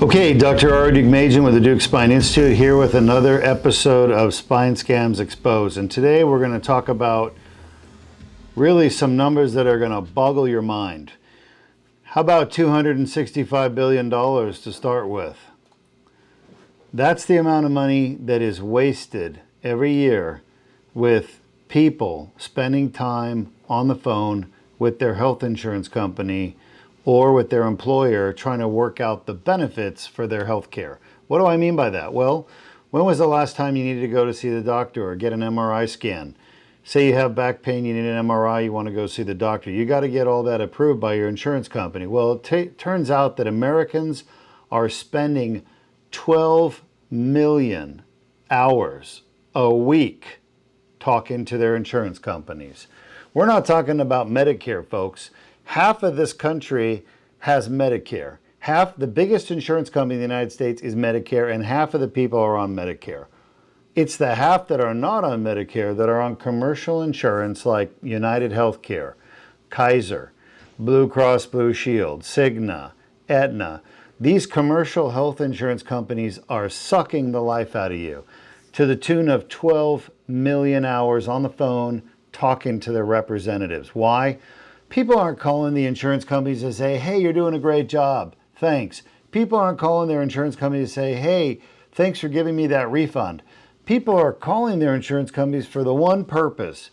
Okay, Dr. Deuk with the Deuk Spine Institute here with another episode of Spine Scams Exposed. And today we're going to talk about really some numbers that are going to boggle your mind. How about $265 billion to start with? That's the amount of money that is wasted every year with people spending time on the phone with their health insurance company or with their employer trying to work out the benefits for their health care. What do I mean by that? Well, when was the last time you needed to go to see the doctor or get an MRI scan? Say you have back pain, you need an MRI, you want to go see the doctor. You got to get all that approved by your insurance company. Well, it turns out that Americans are spending 12 million hours a week talking to their insurance companies. We're not talking about Medicare, folks. Half of this country has Medicare. The biggest insurance company in the United States is Medicare, and half of the people are on Medicare. It's the half that are not on Medicare that are on commercial insurance like United Healthcare, Kaiser, Blue Cross Blue Shield, Cigna, Aetna. These commercial health insurance companies are sucking the life out of you to the tune of 12 million hours on the phone talking to their representatives. Why? People aren't calling the insurance companies to say, hey, you're doing a great job, thanks. People aren't calling their insurance company to say, hey, thanks for giving me that refund. People are calling their insurance companies for the one purpose,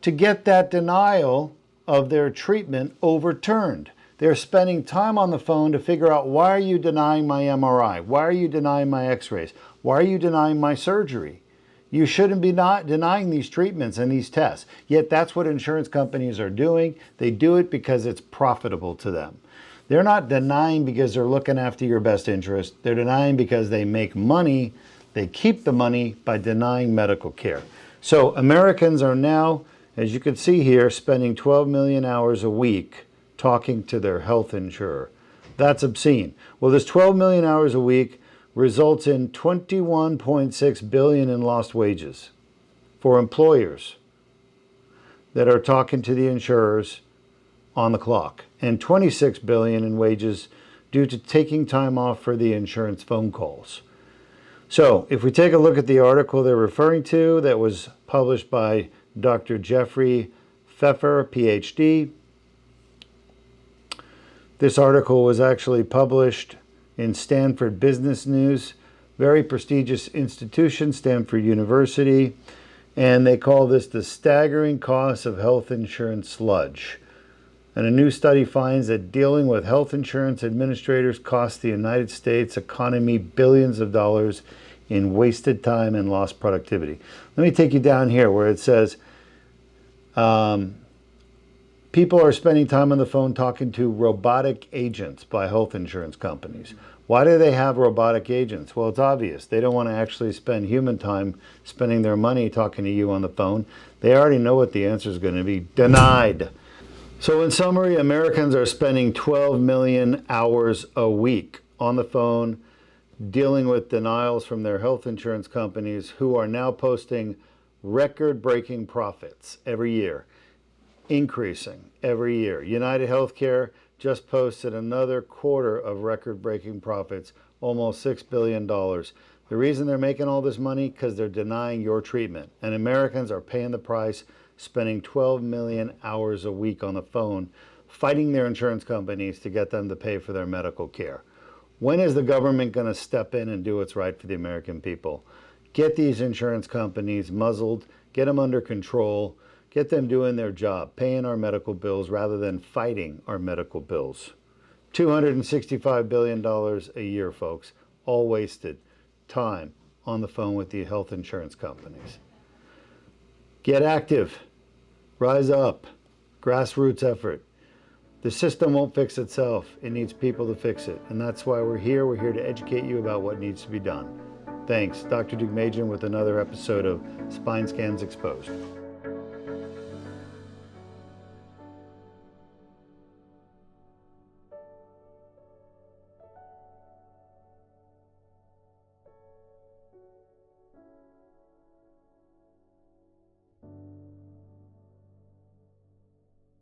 to get that denial of their treatment overturned. They're spending time on the phone to figure out, why are you denying my MRI? Why are you denying my x-rays? Why are you denying my surgery? You shouldn't be not denying these treatments and these tests. Yet that's what insurance companies are doing. They do it because it's profitable to them. They're not denying because they're looking after your best interest. They're denying because they make money. They keep the money by denying medical care. So Americans are now, as you can see here, spending 12 million hours a week talking to their health insurer. That's obscene. Well, this 12 million hours a week results in 21.6 billion in lost wages for employers that are talking to the insurers on the clock, and 26 billion in wages due to taking time off for the insurance phone calls. So if we take a look at the article they're referring to that was published by Dr. Jeffrey Pfeffer, PhD, this article was actually published in Stanford Business News, very prestigious institution, Stanford University, and they call this the staggering cost of health insurance sludge. And a new study finds that dealing with health insurance administrators costs the United States economy billions of dollars in wasted time and lost productivity. Let me take you down here where it says, people are spending time on the phone talking to robotic agents by health insurance companies. Why do they have robotic agents? Well, it's obvious. They don't want to actually spend human time spending their money talking to you on the phone. They already know what the answer is going to be. Denied. So in summary, Americans are spending 12 million hours a week on the phone dealing with denials from their health insurance companies, who are now posting record-breaking profits every year. Increasing every year. United Healthcare just posted another quarter of record-breaking profits, almost $6 billion. The reason they're making all this money, because they're denying your treatment. And Americans are paying the price, spending 12 million hours a week on the phone, fighting their insurance companies to get them to pay for their medical care. When is the government going to step in and do what's right for the American people? Get these insurance companies muzzled, get them under control, get them doing their job, paying our medical bills rather than fighting our medical bills. $265 billion a year, folks, all wasted time on the phone with the health insurance companies. Get active, rise up, grassroots effort. The system won't fix itself. It needs people to fix it. And that's why we're here. We're here to educate you about what needs to be done. Thanks. Dr. Deuk with another episode of Spine Scams Exposed.